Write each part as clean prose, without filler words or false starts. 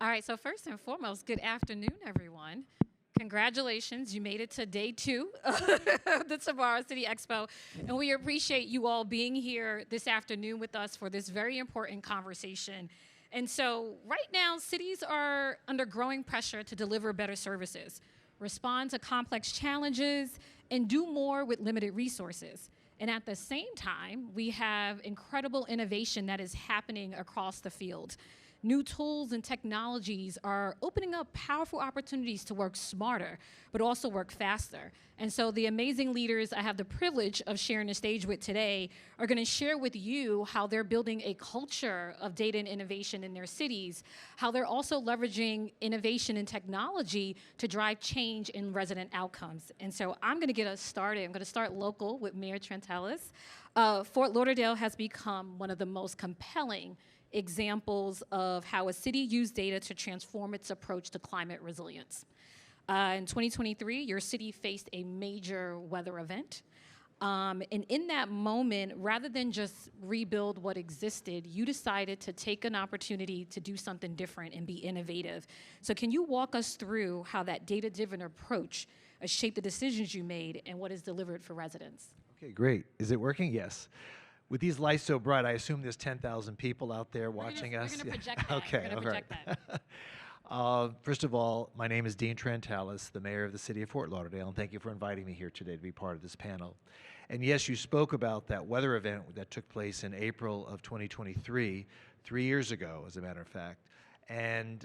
All right, so first and foremost, good afternoon, everyone. Congratulations, you made it to day 2 of the Tomorrow.City Expo, and we appreciate you all being here this afternoon with us for this very important conversation. And so right now, cities are under growing pressure to deliver better services, respond to complex challenges, and do more with limited resources. And at the same time, we have incredible innovation that is happening across the field. New tools and technologies are opening up powerful opportunities to work smarter, but also work faster. And so the amazing leaders I have the privilege of sharing the stage with today are going to share with you how they're building a culture of data and innovation in their cities, how they're also leveraging innovation and technology to drive change in resident outcomes. And so I'm going to get us started. I'm going to start local with Mayor Trantalis. Fort Lauderdale has become one of the most compelling examples of how a city used data to transform its approach to climate resilience. In 2023, your city faced a major weather event. And in that moment, rather than just rebuild what existed, you decided to take an opportunity to do something different and be innovative. So can you walk us through how that data-driven approach shaped the decisions you made and what is delivered for residents? Okay, great. Is it working? Yes. With these lights so bright, I assume there's 10,000 people out there watching us. We're going to project that. Okay, we're going to project that. First of all, my name is Dean Trantalis, the mayor of the city of Fort Lauderdale, and thank you for inviting me here today to be part of this panel. And yes, you spoke about that weather event that took place in April of 2023, 3 years ago, as a matter of fact. And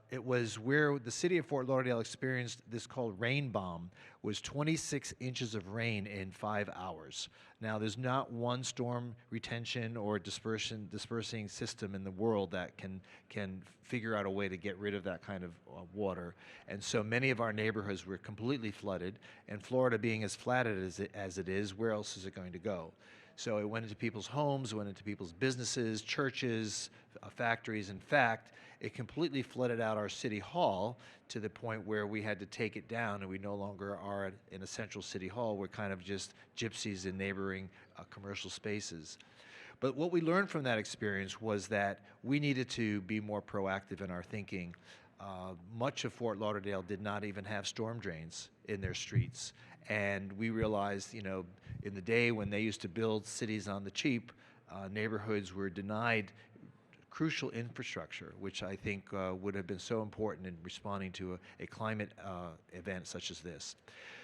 it was where the city of Fort Lauderdale experienced this called rain bomb, was 26 inches of rain in 5 hours. Now, there's not one storm retention or dispersing system in the world that can figure out a way to get rid of that kind of water. And so many of our neighborhoods were completely flooded, and Florida being as flatted as it is, where else is it going to go? So it went into people's homes, went into people's businesses, churches, factories. In fact, it completely flooded out our city hall to the point where we had to take it down, and we no longer are in a central city hall. We're kind of just gypsies in neighboring commercial spaces. But what we learned from that experience was that we needed to be more proactive in our thinking. Much of Fort Lauderdale did not even have storm drains in their streets. And we realized, you know, in the day when they used to build cities on the cheap, neighborhoods were denied crucial infrastructure, which I think would have been so important in responding to a climate event such as this.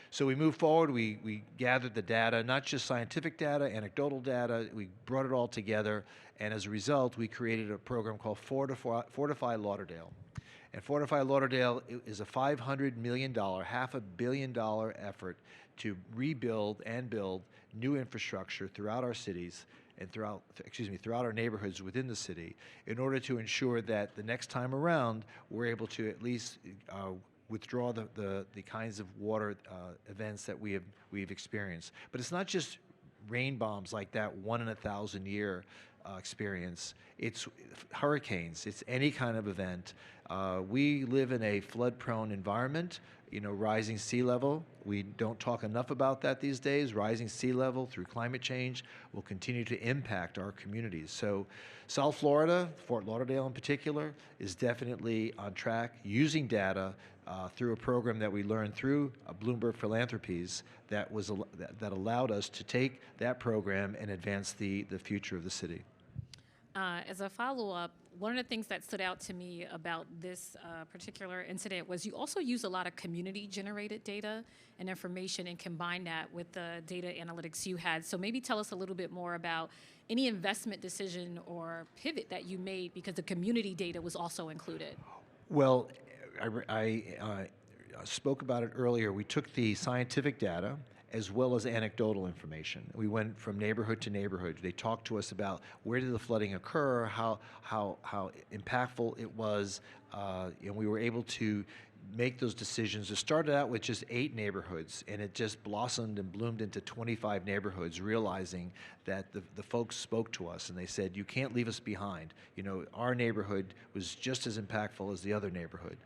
So we moved forward, we gathered the data, not just scientific data, anecdotal data, we brought it all together, and as a result, we created a program called Fortify Lauderdale. And Fortify Lauderdale is a $500 million, $500 million effort to rebuild and build new infrastructure throughout our cities and throughout our neighborhoods within the city in order to ensure that the next time around we're able to at least withdraw the kinds of water events that we've experienced. But it's not just rain bombs like that 1 in 1,000 year experience. It's hurricanes. It's any kind of event. We live in a flood-prone environment. You know, rising sea level. We don't talk enough about that these days. Rising sea level through climate change will continue to impact our communities. So South Florida, Fort Lauderdale in particular, is definitely on track using data through a program that we learned through Bloomberg Philanthropies that allowed us to take that program and advance the future of the city. As a follow-up, one of the things that stood out to me about this particular incident was you also use a lot of community-generated data and information and combine that with the data analytics you had. So maybe tell us a little bit more about any investment decision or pivot that you made because the community data was also included. Well, I spoke about it earlier. We took the scientific data as well as anecdotal information. We went from neighborhood to neighborhood. They talked to us about where did the flooding occur, how impactful it was, and we were able to make those decisions. It started out with just 8 neighborhoods, and it just blossomed and bloomed into 25 neighborhoods, realizing that the folks spoke to us, and they said, you can't leave us behind. You know, our neighborhood was just as impactful as the other neighborhood.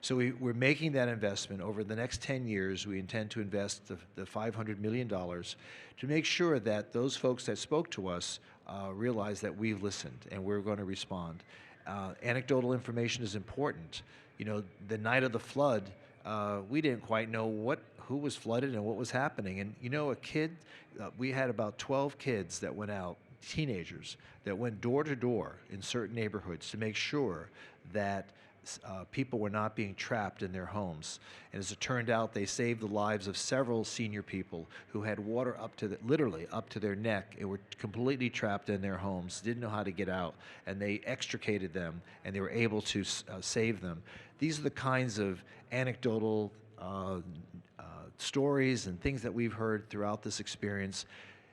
So we're making that investment. Over the next 10 years, we intend to invest the $500 million to make sure that those folks that spoke to us realize that we've listened and we're going to respond. Anecdotal information is important. You know, the night of the flood, we didn't quite know who was flooded and what was happening. And you know, we had about 12 kids that went out, teenagers, that went door to door in certain neighborhoods to make sure that people were not being trapped in their homes. And as it turned out, they saved the lives of several senior people who had water literally up to their neck and were completely trapped in their homes, didn't know how to get out, and they extricated them and they were able to save them. These are the kinds of anecdotal stories and things that we've heard throughout this experience.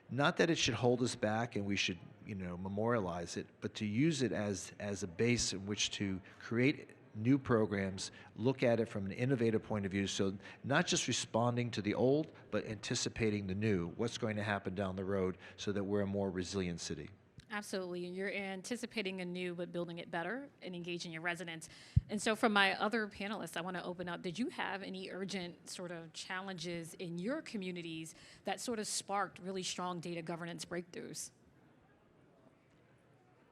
Not that it should hold us back and we should, you know, memorialize it, but to use it as a base in which to create new programs, look at it from an innovative point of view, so not just responding to the old, but anticipating the new, what's going to happen down the road so that we're a more resilient city. Absolutely. You're anticipating a new, but building it better and engaging your residents. And so from my other panelists, I want to open up, did you have any urgent sort of challenges in your communities that sort of sparked really strong data governance breakthroughs?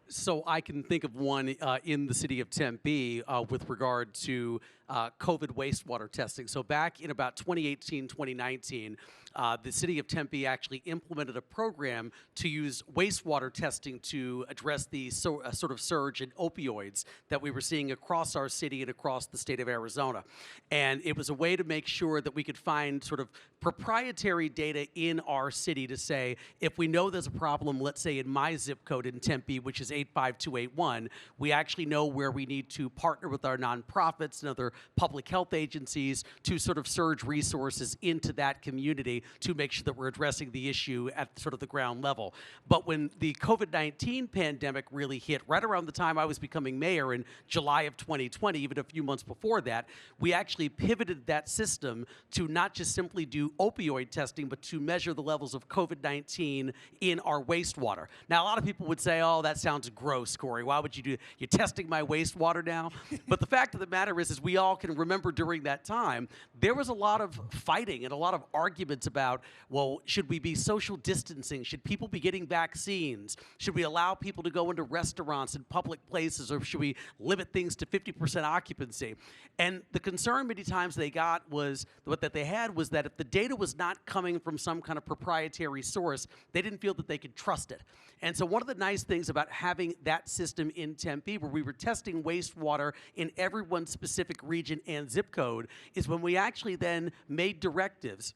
So I can think of one in the city of Tempe with regard to COVID wastewater testing. So back in about 2018, 2019, the city of Tempe actually implemented a program to use wastewater testing to address the sort of surge in opioids that we were seeing across our city and across the state of Arizona. And it was a way to make sure that we could find sort of proprietary data in our city to say, if we know there's a problem, let's say in my zip code in Tempe, which is 85281, we actually know where we need to partner with our nonprofits and other public health agencies to sort of surge resources into that community to make sure that we're addressing the issue at sort of the ground level. But when the COVID-19 pandemic really hit, right around the time I was becoming mayor in July of 2020, even a few months before that, we actually pivoted that system to not just simply do opioid testing, but to measure the levels of COVID-19 in our wastewater. Now, a lot of people would say, oh, that sounds gross, Corey. Why would you do, you're testing my wastewater now? But the fact of the matter is we all can remember during that time, there was a lot of fighting and a lot of arguments about, well, should we be social distancing? Should people be getting vaccines? Should we allow people to go into restaurants and public places, or should we limit things to 50% occupancy? And the concern many times they got was, what that they had was that if the data was not coming from some kind of proprietary source, they didn't feel that they could trust it. And so one of the nice things about having that system in Tempe, where we were testing wastewater in everyone's specific region and zip code, is when we actually then made directives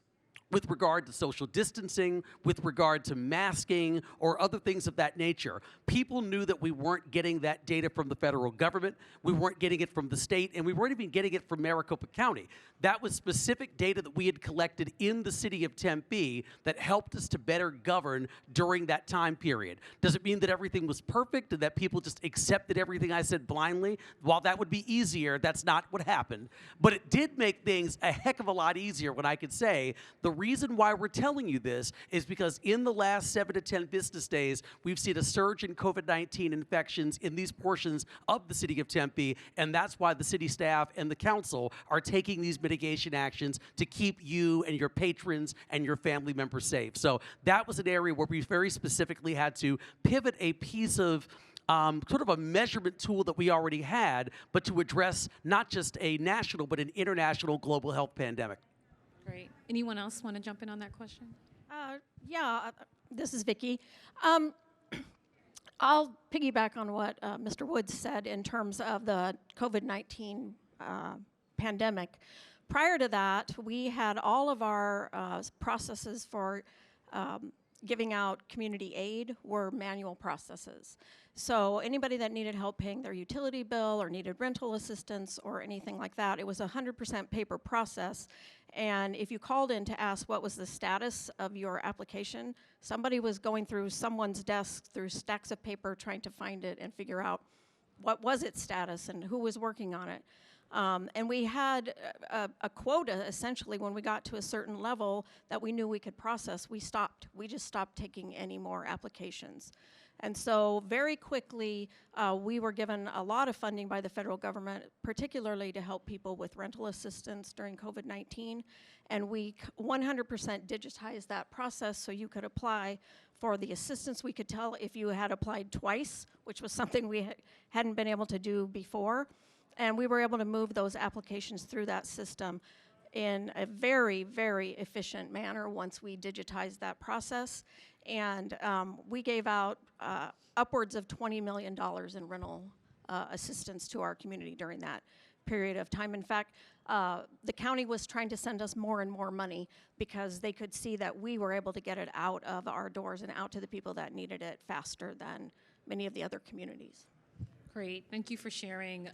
with regard to social distancing, with regard to masking, or other things of that nature. People knew that we weren't getting that data from the federal government, we weren't getting it from the state, and we weren't even getting it from Maricopa County. That was specific data that we had collected in the city of Tempe that helped us to better govern during that time period. Does it mean that everything was perfect and that people just accepted everything I said blindly? While that would be easier, that's not what happened. But it did make things a heck of a lot easier when I could say, the reason why we're telling you this is because in the last 7 to 10 business days, we've seen a surge in COVID-19 infections in these portions of the city of Tempe, and that's why the city staff and the council are taking these mitigation actions to keep you and your patrons and your family members safe. So that was an area where we very specifically had to pivot a piece of sort of a measurement tool that we already had, but to address not just a national, but an international global health pandemic. Great. Anyone else want to jump in on that question? This is Vicki. I'll piggyback on what Mr. Woods said in terms of the COVID-19 pandemic. Prior to that, we had all of our processes for giving out community aid were manual processes. So anybody that needed help paying their utility bill or needed rental assistance or anything like that, it was a 100% paper process. And if you called in to ask what was the status of your application, somebody was going through someone's desk through stacks of paper trying to find it and figure out what was its status and who was working on it. And we had a quota, essentially, when we got to a certain level that we knew we could process, we stopped. We just stopped taking any more applications. And so very quickly, we were given a lot of funding by the federal government, particularly to help people with rental assistance during COVID-19. And we 100% digitized that process so you could apply for the assistance. We could tell if you had applied twice, which was something we hadn't been able to do before. And we were able to move those applications through that system in a very, very efficient manner once we digitized that process. And we gave out upwards of $20 million in rental assistance to our community during that period of time. In fact, the county was trying to send us more and more money because they could see that we were able to get it out of our doors and out to the people that needed it faster than many of the other communities. Great, thank you for sharing.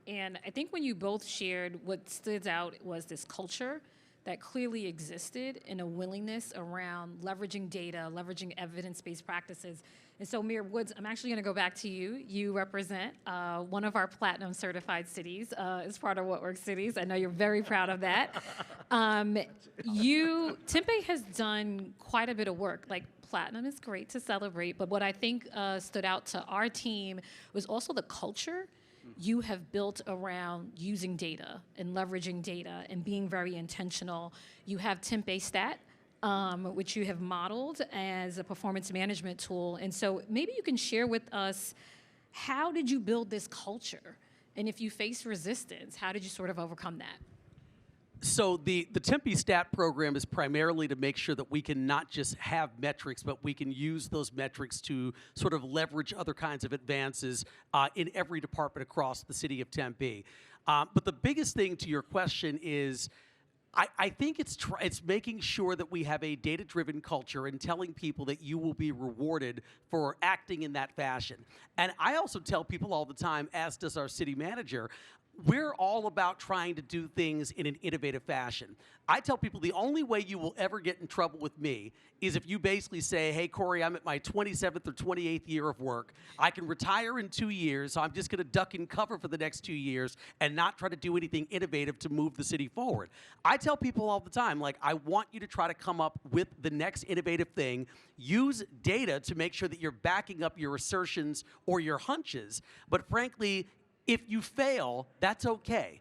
And I think when you both shared, what stood out was this culture that clearly existed and a willingness around leveraging data, leveraging evidence-based practices. And so Mayor Woods, I'm actually gonna go back to you. You represent one of our platinum certified cities as part of What Works Cities. I know you're very proud of that. Tempe has done quite a bit of work. Like, platinum is great to celebrate, but what I think stood out to our team was also the culture you have built around using data and leveraging data and being very intentional. You have Tempe Stat, which you have modeled as a performance management tool. And so maybe you can share with us, how did you build this culture? And if you faced resistance, how did you sort of overcome that? So the Tempe Stat program is primarily to make sure that we can not just have metrics, but we can use those metrics to sort of leverage other kinds of advances in every department across the city of Tempe. But the biggest thing to your question is, I think it's making sure that we have a data-driven culture and telling people that you will be rewarded for acting in that fashion. And I also tell people all the time, as does our city manager, we're all about trying to do things in an innovative fashion. I tell people the only way you will ever get in trouble with me is if you basically say, hey, Corey, I'm at my 27th or 28th year of work. I can retire in 2 years, so I'm just going to duck and cover for the next 2 years and not try to do anything innovative to move the city forward. I tell people all the time, like, I want you to try to come up with the next innovative thing. Use data to make sure that you're backing up your assertions or your hunches. But frankly, if you fail, that's okay.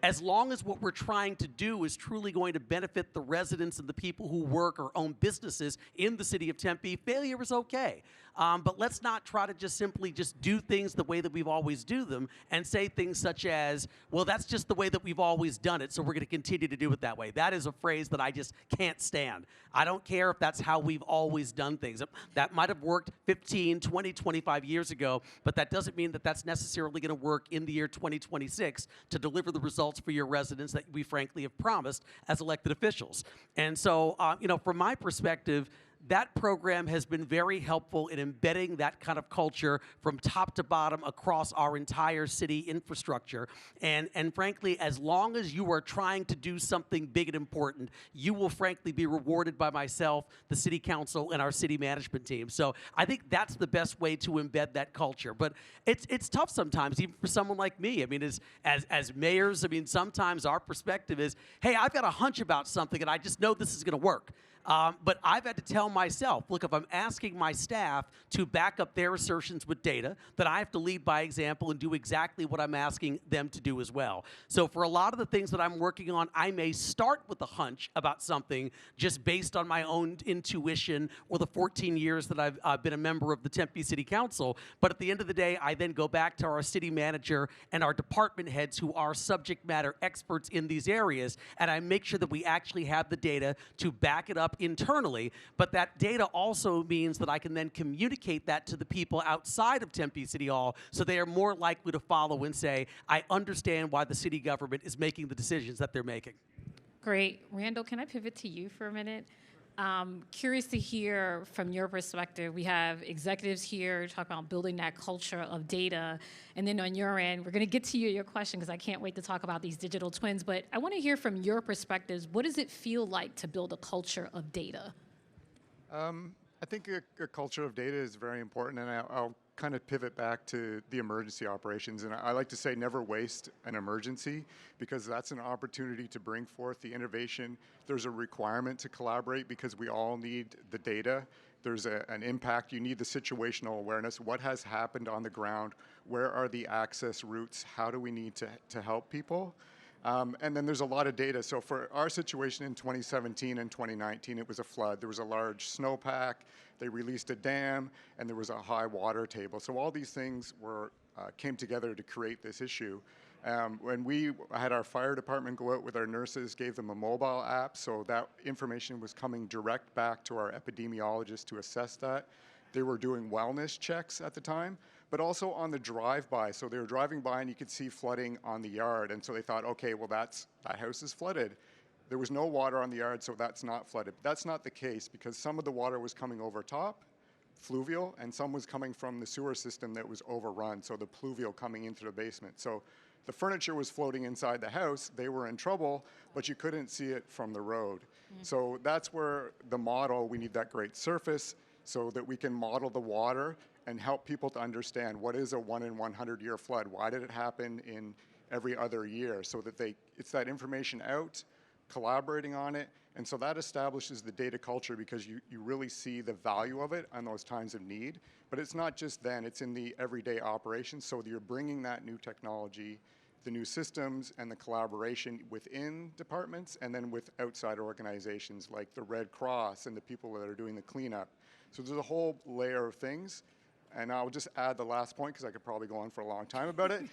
As long as what we're trying to do is truly going to benefit the residents and the people who work or own businesses in the city of Tempe, failure is okay. But let's not try to just simply do things the way that we've always do them and say things such as, well, that's just the way that we've always done it, so we're going to continue to do it that way. That is a phrase that I just can't stand. I don't care if that's how we've always done things. That might have worked 15, 20, 25 years ago, but that doesn't mean that that's necessarily going to work in the year 2026 to deliver the results for your residents that we frankly have promised as elected officials. And so, from my perspective, that program has been very helpful in embedding that kind of culture from top to bottom across our entire city infrastructure. And frankly, as long as you are trying to do something big and important, you will frankly be rewarded by myself, the city council, and our city management team. So I think that's the best way to embed that culture. But it's tough sometimes, even for someone like me. I mean, as mayors, I mean, sometimes our perspective is, hey, I've got a hunch about something, and I just know this is going to work. But I've had to tell myself, look, if I'm asking my staff to back up their assertions with data, then I have to lead by example and do exactly what I'm asking them to do as well. So for a lot of the things that I'm working on, I may start with a hunch about something just based on my own intuition or the 14 years that I've been a member of the Tempe City Council. But at the end of the day, I then go back to our city manager and our department heads who are subject matter experts in these areas, and I make sure that we actually have the data to back it up internally, but that data also means that I can then communicate that to the people outside of Tempe City Hall, so they are more likely to follow and say, I understand why the city government is making the decisions that they're making. Great. Randal, can I pivot to you for a minute? Curious to hear from your perspective. We have executives here talking about building that culture of data. And then on your end, we're going to get to your question because I can't wait to talk about these digital twins. But I want to hear from your perspectives. What does it feel like to build a culture of data? I I think a culture of data is very important, and I'll kind of pivot back to the emergency operations. And I like to say never waste an emergency, because that's an opportunity to bring forth the innovation. There's a requirement to collaborate because we all need the data. There's an impact. You need the situational awareness. What has happened on the ground? Where are the access routes? How do we need to help people? And then there's a lot of data. So for our situation in 2017 and 2019, it was a flood. There was a large snowpack. They released a dam, and there was a high water table. So all these things came together to create this issue. When we had our fire department go out with our nurses, gave them a mobile app, so that information was coming direct back to our epidemiologists to assess that. They were doing wellness checks at the time, but also on the drive-by. So they were driving by and you could see flooding on the yard. And so they thought, okay, well, that house is flooded. There was no water on the yard, so that's not flooded. That's not the case, because some of the water was coming over top, fluvial, and some was coming from the sewer system that was overrun, so the pluvial coming into the basement. So the furniture was floating inside the house. They were in trouble, but you couldn't see it from the road. So that's where the model, we need that great surface so that we can model the water and help people to understand what is a 1 in 100 year flood. Why did it happen in every other year? So that it's that information out, collaborating on it, and so that establishes the data culture, because you really see the value of it on those times of need. But it's not just then, it's in the everyday operations, so you're bringing that new technology, the new systems, and the collaboration within departments, and then with outside organizations like the Red Cross and the people that are doing the cleanup. So there's a whole layer of things. And I'll just add the last point, because I could probably go on for a long time about it.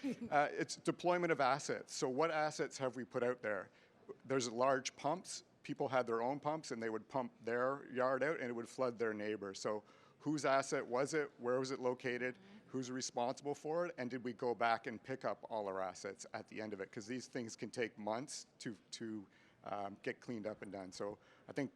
It's deployment of assets. So what assets have we put out there? There's large pumps. People had their own pumps, and they would pump their yard out, and it would flood their neighbor. So whose asset was it? Where was it located? Who's responsible for it? And did we go back and pick up all our assets at the end of it? Because these things can take months to get cleaned up and done. So I think,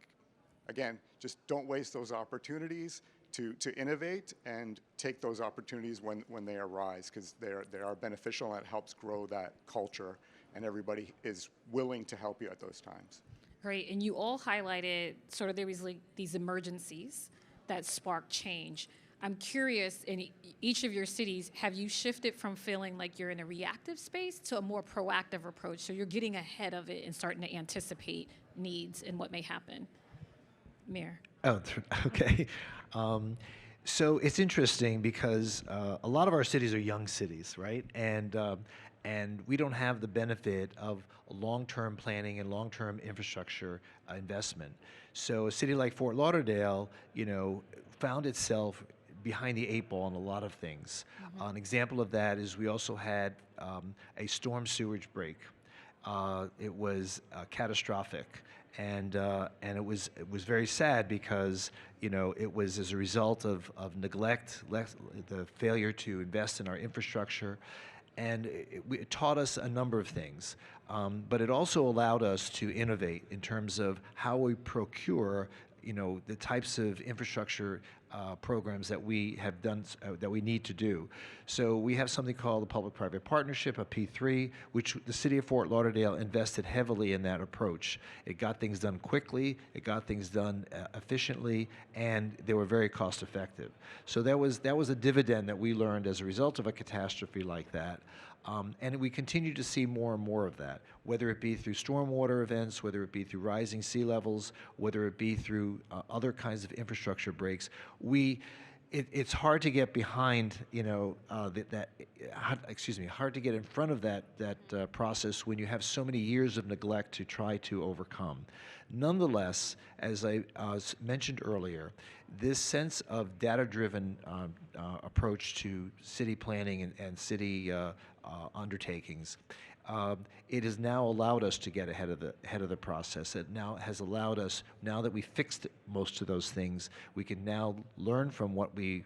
again, just don't waste those opportunities to innovate, and take those opportunities when they arise, because they are beneficial, and it helps grow that culture, and everybody is willing to help you at those times. Great, and you all highlighted sort of there was like these emergencies that sparked change. I'm curious, in each of your cities, have you shifted from feeling like you're in a reactive space to a more proactive approach, so you're getting ahead of it and starting to anticipate needs and what may happen? Mayor. Oh, okay. So it's interesting, because a lot of our cities are young cities, right? And we don't have the benefit of long-term planning and long-term infrastructure investment. So a city like Fort Lauderdale, found itself behind the 8 ball on a lot of things. An example of that is we also had a storm sewage break. It was catastrophic. And it was very sad, because it was as a result of neglect, the failure to invest in our infrastructure, and it taught us a number of things. But it also allowed us to innovate in terms of how we procure the types of infrastructure programs that we have done, that we need to do. So we have something called the Public-Private Partnership, a P3, which the city of Fort Lauderdale invested heavily in that approach. It got things done quickly, it got things done efficiently, and they were very cost effective. So that was a dividend that we learned as a result of a catastrophe like that. And we continue to see more and more of that, whether it be through stormwater events, whether it be through rising sea levels, whether it be through other kinds of infrastructure breaks. It's hard to get behind, hard to get in front of that process when you have so many years of neglect to try to overcome. Nonetheless, as I mentioned earlier, this sense of data-driven approach to city planning and city undertakings, it has now allowed us to get ahead of the process. It now has allowed us, now that we fixed most of those things, we can now learn from the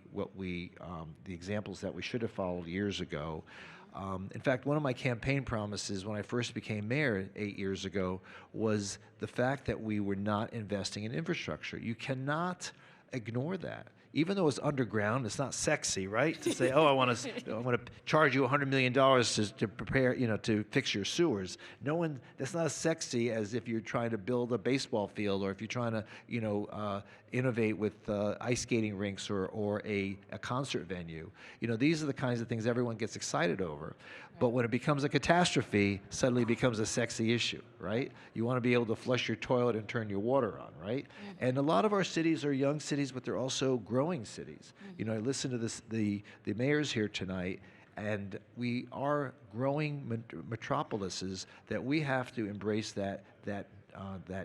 examples that we should have followed years ago. In fact, one of my campaign promises when I first became mayor 8 years ago was the fact that we were not investing in infrastructure. You cannot ignore that. Even though it's underground, it's not sexy, right? To say, oh, I want to charge you $100 million to prepare, to fix your sewers. That's not as sexy as if you're trying to build a baseball field, or if you're trying to, innovate with ice skating rinks or a concert venue. These are the kinds of things everyone gets excited over. But when it becomes a catastrophe, suddenly it becomes a sexy issue, right? You want to be able to flush your toilet and turn your water on, right? Mm-hmm. And a lot of our cities are young cities, but they're also growing cities. Mm-hmm. I listened to the mayors here tonight, and we are growing metropolises that we have to embrace that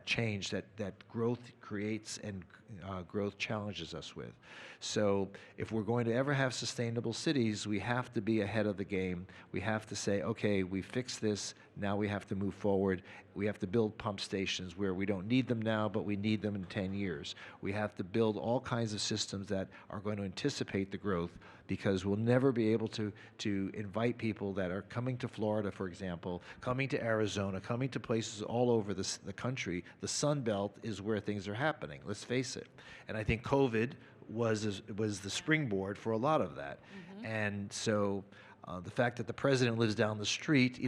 change that growth creates and growth challenges us with. So if we're going to ever have sustainable cities, we have to be ahead of the game. We have to say, okay, we fixed this, now we have to move forward. We have to build pump stations where we don't need them now, but we need them in 10 years. We have to build all kinds of systems that are going to anticipate the growth, because we'll never be able to invite people that are coming to Florida, for example, coming to Arizona, coming to places all over the country. The Sun Belt is where things are happening, let's face it. And I think COVID was the springboard for a lot of that. Mm-hmm. And so the fact that the president lives down the street,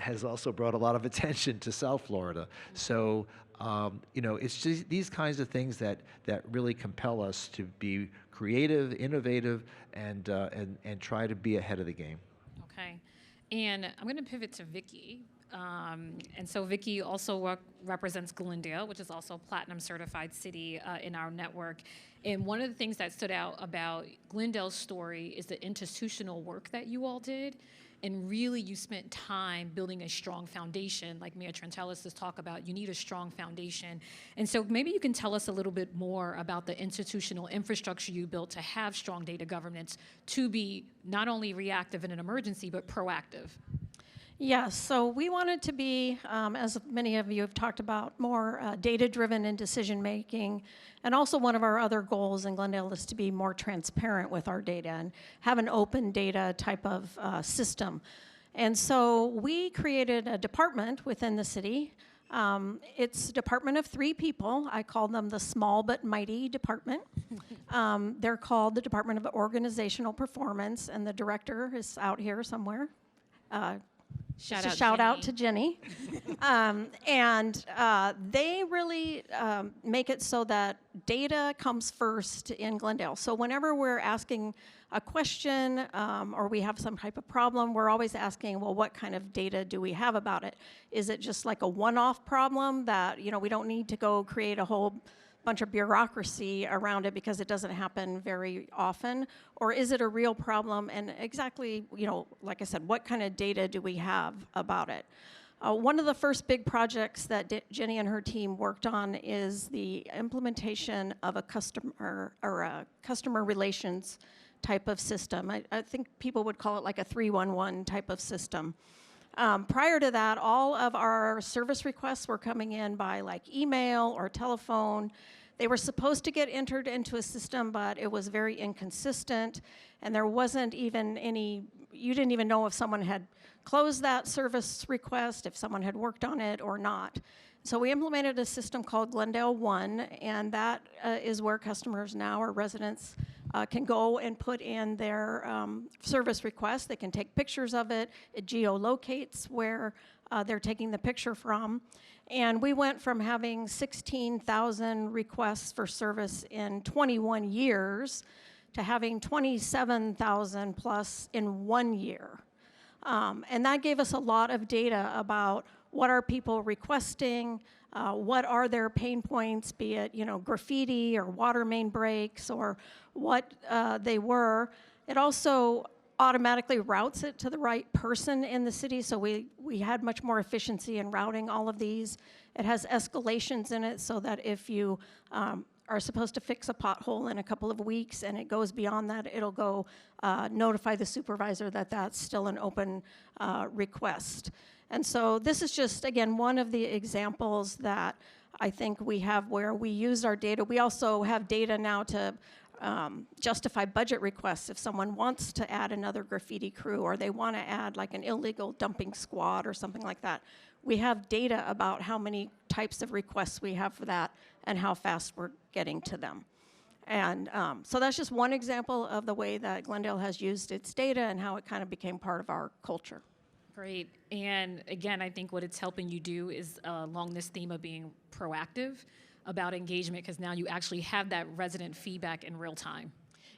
has also brought a lot of attention to South Florida. Mm-hmm. So, it's just these kinds of things that really compel us to be creative, innovative, and try to be ahead of the game. Okay. And I'm going to pivot to Vicki. And so Vicki also represents Glendale, which is also a platinum certified city in our network. And one of the things that stood out about Glendale's story is the institutional work that you all did. And really, you spent time building a strong foundation, like Mayor Trantalis has talked about. You need a strong foundation. And so maybe you can tell us a little bit more about the institutional infrastructure you built to have strong data governance, to be not only reactive in an emergency, but proactive. Yes, so we wanted to be, as many of you have talked about, more data-driven in decision-making. And also one of our other goals in Glendale is to be more transparent with our data and have an open data type of system. And so we created a department within the city. It's a department of 3 people. I call them the small but mighty department. They're called the Department of Organizational Performance, and the director is out here somewhere. Shout out to Jenny. They really make it so that data comes first in Glendale. So whenever we're asking a question or we have some type of problem, we're always asking, well, what kind of data do we have about it? Is it just like a one-off problem that, we don't need to go create a whole bunch of bureaucracy around it because it doesn't happen very often? Or is it a real problem? And exactly, like I said, what kind of data do we have about it? One of the first big projects that Jenny and her team worked on is the implementation of a customer relations type of system. I think people would call it like a 311 type of system. Prior to that, all of our service requests were coming in by like email or telephone. They were supposed to get entered into a system, but it was very inconsistent, and there wasn't even you didn't even know if someone had closed that service request, if someone had worked on it or not. So we implemented a system called Glendale One, and that is where customers now, or residents, can go and put in their service request. They can take pictures of it. It geolocates where they're taking the picture from. And we went from having 16,000 requests for service in 21 years to having 27,000 plus in 1 year. And that gave us a lot of data about what are people requesting, what are their pain points, be it graffiti or water main breaks or what they were. It also automatically routes it to the right person in the city, so we had much more efficiency in routing all of these. It has escalations in it so that if you are supposed to fix a pothole in a couple of weeks and it goes beyond that, it'll go notify the supervisor that that's still an open request. And so this is just, again, one of the examples that I think we have where we use our data. We also have data now to justify budget requests if someone wants to add another graffiti crew or they want to add like an illegal dumping squad or something like that. We have data about how many types of requests we have for that and how fast we're getting to them. And so that's just one example of the way that Glendale has used its data and how it kind of became part of our culture. Great. And again, I think what it's helping you do is along this theme of being proactive about engagement, because now you actually have that resident feedback in real time.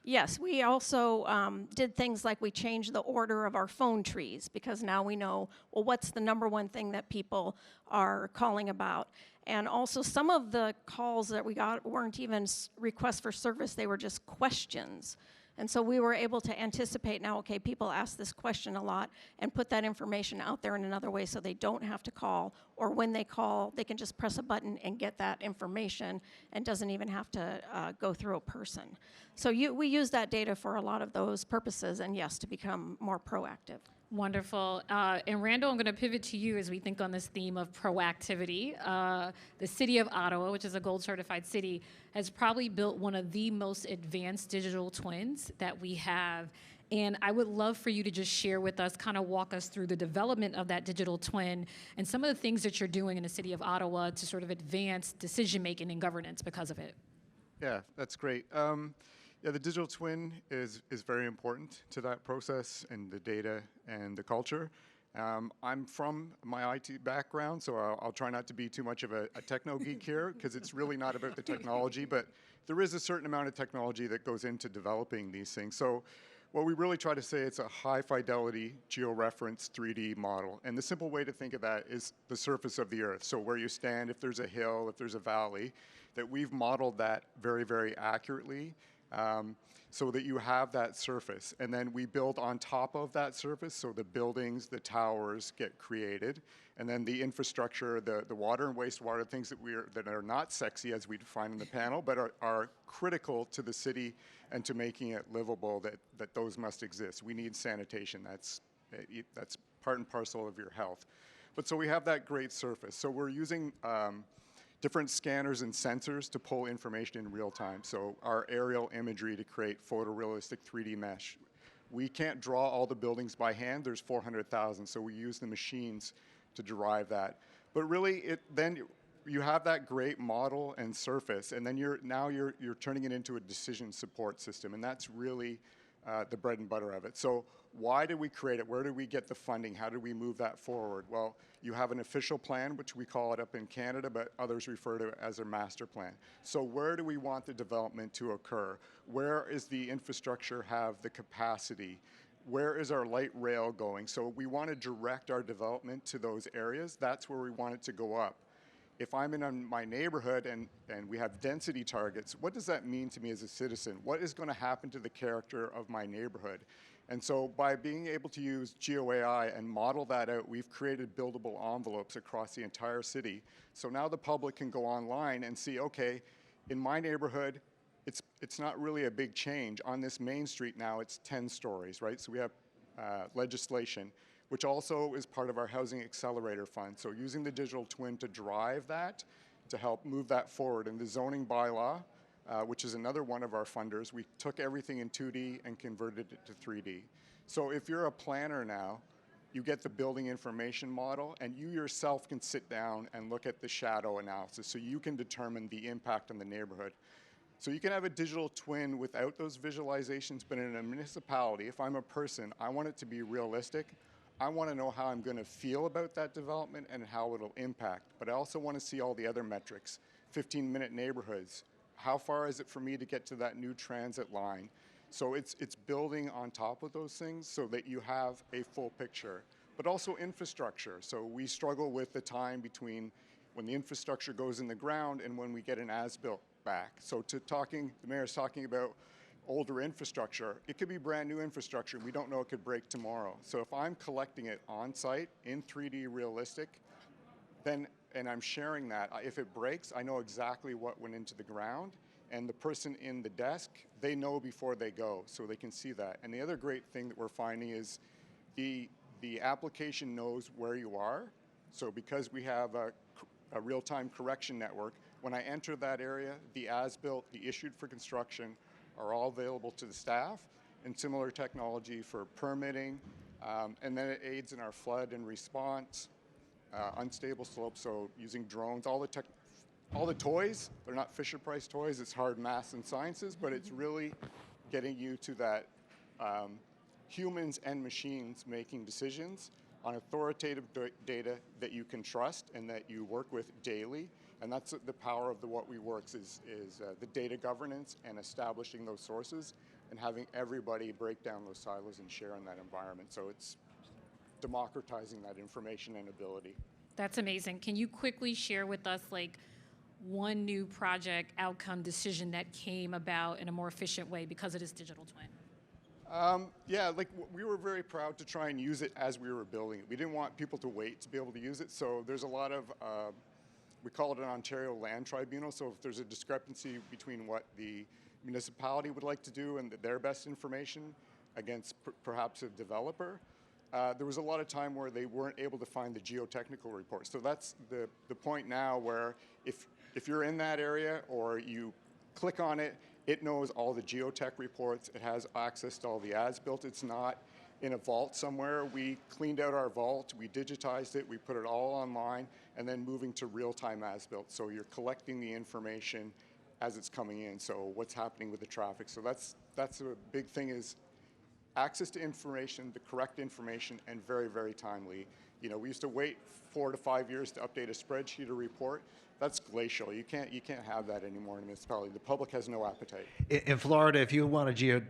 Yes, we also did things like we changed the order of our phone trees because now we know, well, what's the number one thing that people are calling about. And also some of the calls that we got weren't even requests for service, they were just questions. And so we were able to anticipate now, okay, people ask this question a lot and put that information out there in another way so they don't have to call, or when they call, they can just press a button and get that information and doesn't even have to go through a person. So we use that data for a lot of those purposes, and yes, to become more proactive. Wonderful. And Randal, I'm going to pivot to you as we think on this theme of proactivity. The city of Ottawa, which is a gold certified city, has probably built one of the most advanced digital twins that we have. And I would love for you to just share with us, kind of walk us through the development of that digital twin and some of the things that you're doing in the city of Ottawa to sort of advance decision making and governance because of it. Yeah, that's great. Yeah, the digital twin is very important to that process and the data and the culture. I'm from my IT background, so I'll try not to be too much of a techno geek here, because it's really not about the technology, but there is a certain amount of technology that goes into developing these things. So what we really try to say, it's a high fidelity georeference 3D model. And the simple way to think of that is the surface of the earth. So where you stand, if there's a hill, if there's a valley, that we've modeled that very, very accurately. So that you have that surface. And then we build on top of that surface, so the buildings, the towers get created. And then the infrastructure, the water and wastewater, things that are not sexy as we define in the panel, but are critical to the city and to making it livable, that those must exist. We need sanitation. That's part and parcel of your health. But so we have that great surface. So we're using different scanners and sensors to pull information in real time. So our aerial imagery to create photorealistic 3D mesh. We can't draw all the buildings by hand. There's 400,000, so we use the machines to derive that. But really, then you have that great model and surface, and then you're turning it into a decision support system, and that's really the bread and butter of it. So why did we create it? Where did we get the funding? How did we move that forward? Well, you have an official plan, which we call it up in Canada, but others refer to it as a master plan. So where do we want the development to occur? Where is the infrastructure have the capacity? Where is our light rail going? So we want to direct our development to those areas. That's where we want it to go up. If I'm in my neighborhood and we have density targets, what does that mean to me as a citizen? What is going to happen to the character of my neighborhood? And so by being able to use GeoAI and model that out, we've created buildable envelopes across the entire city. So now the public can go online and see, okay, in my neighborhood, it's not really a big change. On this main street now, it's 10 stories, right? So we have legislation, which also is part of our Housing Accelerator Fund. So using the digital twin to drive that, to help move that forward. And the zoning bylaw, which is another one of our funders, we took everything in 2D and converted it to 3D. So if you're a planner now, you get the building information model, and you yourself can sit down and look at the shadow analysis, so you can determine the impact on the neighborhood. So you can have a digital twin without those visualizations, but in a municipality, if I'm a person, I want it to be realistic. I want to know how I'm going to feel about that development and how it'll impact. But I also want to see all the other metrics, 15-minute neighborhoods. How far is it for me to get to that new transit line? So it's building on top of those things so that you have a full picture. But also infrastructure. So we struggle with the time between when the infrastructure goes in the ground and when we get an as-built back. So the mayor's talking about older infrastructure. It could be brand new infrastructure. We don't know, it could break tomorrow. So if I'm collecting it on site in 3D realistic, then, and I'm sharing that, if it breaks, I know exactly what went into the ground, and the person in the desk, they know before they go, so they can see that. And the other great thing that we're finding is the application knows where you are. So because we have a real-time correction network, when I enter that area, the as-built, the issued for construction, are all available to the staff, and similar technology for permitting, and then it aids in our flood and response, unstable slopes, so using drones, all the all the toys, they're not Fisher-Price toys, it's hard maths and sciences, but it's really getting you to that humans and machines making decisions on authoritative data that you can trust and that you work with daily. And that's the power of the What We Works is the data governance and establishing those sources and having everybody break down those silos and share in that environment. So it's democratizing that information and ability. That's amazing. Can you quickly share with us like one new project outcome decision that came about in a more efficient way because of this digital twin? Yeah, like we were very proud to try and use it as we were building it. We didn't want people to wait to be able to use it. So there's a lot of, we call it an Ontario Land Tribunal. So if there's a discrepancy between what the municipality would like to do and their best information against perhaps a developer, there was a lot of time where they weren't able to find the geotechnical report. So that's the point now where if you're in that area or you click on it, it knows all the geotech reports. It has access to all the as-built. It's not in a vault somewhere. We cleaned out our vault. We digitized it. We put it all online, and then moving to real-time as-built. So you're collecting the information as it's coming in. So what's happening with the traffic. So that's a big thing is access to information, the correct information, and very, very timely. You know, we used to wait 4 to 5 years to update a spreadsheet or report. That's glacial. You can't have that anymore in a municipality. The public has no appetite. In Florida, if you want to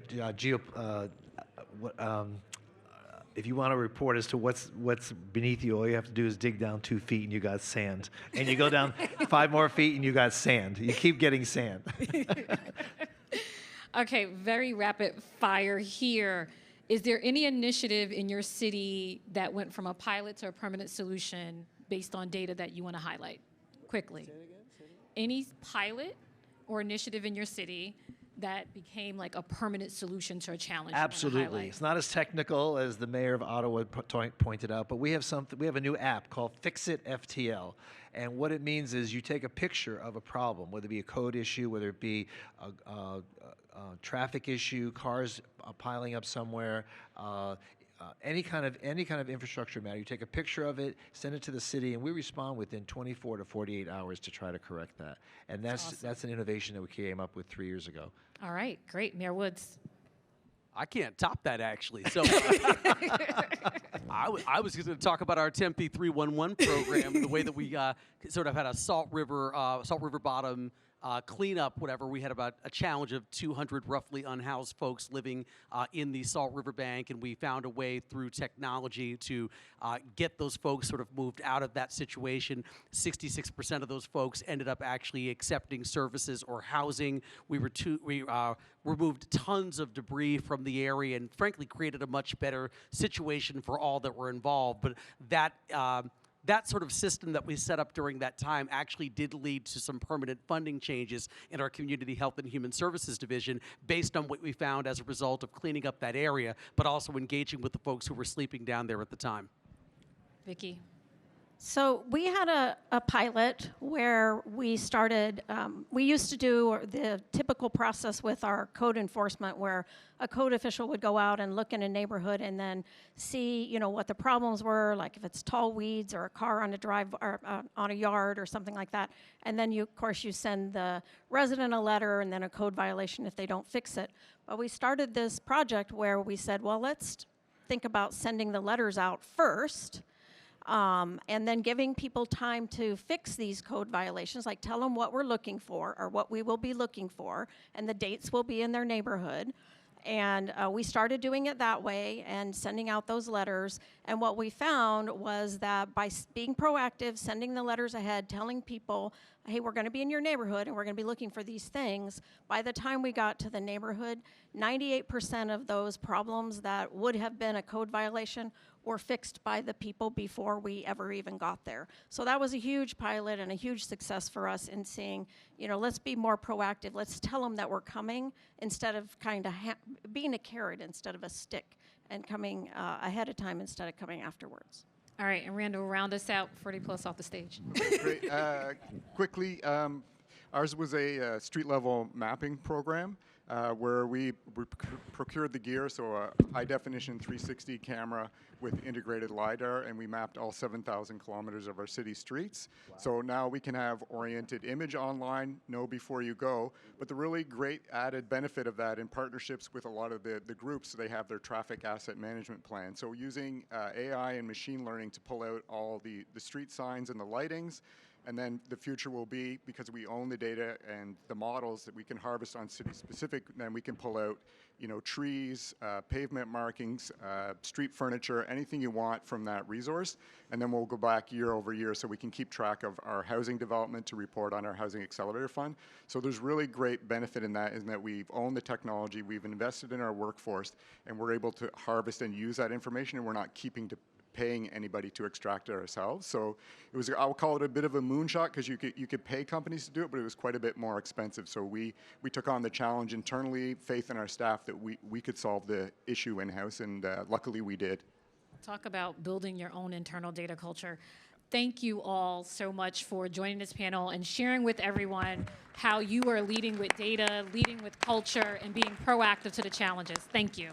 if you want to report as to what's beneath you, all you have to do is dig down 2 feet and you got sand. And you go down 5 more feet and you got sand. You keep getting sand. Okay, very rapid fire here. Is there any initiative in your city that went from a pilot to a permanent solution based on data that you want to highlight quickly? Any pilot or initiative in your city that became like a permanent solution to a challenge? Absolutely. It's not as technical as the mayor of Ottawa pointed out, but we have a new app called Fix It FTL. And what it means is you take a picture of a problem, whether it be a code issue, whether it be a traffic issue, cars piling up somewhere, any kind of infrastructure matter. You take a picture of it, send it to the city, and we respond within 24 to 48 hours to try to correct that. And that's an innovation that we came up with 3 years ago. All right, great. Mayor Woods. I can't top that, actually. So I was just going to talk about our Tempe 311 program, the way that we sort of had a Salt River bottom cleanup, whatever. We had about a challenge of 200 roughly unhoused folks living in the Salt River Bank, and we found a way through technology to get those folks sort of moved out of that situation. 66% of those folks ended up actually accepting services or housing. We removed tons of debris from the area and frankly created a much better situation for all that were involved. But that sort of system that we set up during that time actually did lead to some permanent funding changes in our Community Health and Human Services Division based on what we found as a result of cleaning up that area, but also engaging with the folks who were sleeping down there at the time. Vicki. So we had a pilot where we started, we used to do the typical process with our code enforcement where a code official would go out and look in a neighborhood and then see, what the problems were, like if it's tall weeds or a car on a drive or on a yard or something like that. And then of course you send the resident a letter and then a code violation if they don't fix it. But we started this project where we said, well, let's think about sending the letters out first. And then giving people time to fix these code violations, like tell them what we're looking for or what we will be looking for, and the dates will be in their neighborhood. And we started doing it that way and sending out those letters. And what we found was that by being proactive, sending the letters ahead, telling people, hey, we're going to be in your neighborhood and we're going to be looking for these things, by the time we got to the neighborhood, 98% of those problems that would have been a code violation were fixed by the people before we ever even got there. So that was a huge pilot and a huge success for us in seeing, let's be more proactive. Let's tell them that we're coming instead of kind of being a carrot instead of a stick and coming ahead of time instead of coming afterwards. All right, and Randal, round us out before they pull us off the stage. Great. Quickly, ours was a street-level mapping program. where we procured the gear, so a high-definition 360 camera with integrated LiDAR, and we mapped all 7,000 kilometers of our city streets. Wow. So now we can have oriented image online, know before you go, but the really great added benefit of that in partnerships with a lot of the groups, they have their traffic asset management plan. So using AI and machine learning to pull out all the street signs and the lightings. And then the future will be, because we own the data and the models that we can harvest on city specific, then we can pull out, trees, pavement markings, street furniture, anything you want from that resource. And then we'll go back year over year so we can keep track of our housing development to report on our Housing Accelerator Fund. So there's really great benefit in that we've owned the technology, we've invested in our workforce, and we're able to harvest and use that information, and we're not paying anybody to extract it ourselves. So it was, I'll call it a bit of a moonshot, because you could pay companies to do it, but it was quite a bit more expensive. So we took on the challenge internally, faith in our staff that we could solve the issue in-house, and luckily we did. Talk about building your own internal data culture. Thank you all so much for joining this panel and sharing with everyone how you are leading with data, leading with culture, and being proactive to the challenges. Thank you.